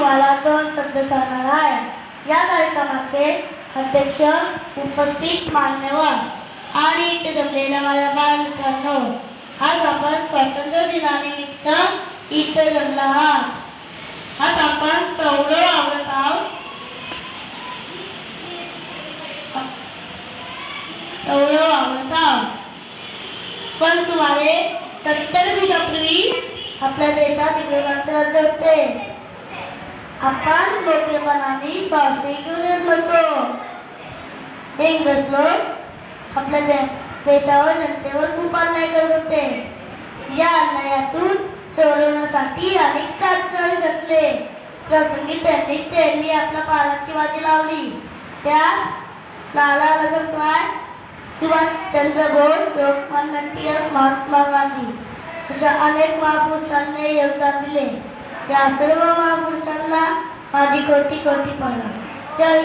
तुम्हाला 2 शब्द सांगणार आहे. या कार्यक्रमाचे अध्यक्ष, उपस्थित मान्यवर आणि इथे जमलेल्या माझ्या बालमित्रांनो, आज आपण स्वातंत्र्य दिनानिमित्त इथे जमला आहात. आज आपण सौरव आवडत आहोत. पण सुमारे 70 वर्षापूर्वी आपल्या देशात इंग्रजांचे राज्य होते. आपण मोठेपणाने स्वार्थी घेऊन होतो. इंग्रज लोक आपल्या देशावर, जनतेवर खूप अन्याय करत होते. या अन्यायातून सोडवण्यासाठी अनेक कार्यक्रम घेतले. प्रसंगी त्यांनी आपल्या प्राणाची बाजी लावली. त्यात लाला लजपतराय, सुभाषचंद्र बोस, लोकमान्य टिळक, महात्मा गांधी अशा अनेक महापुरुषांनी योगदान दिले. या सर्व महापुरुषांना माझी कोटी कोटी प्रणाम. जय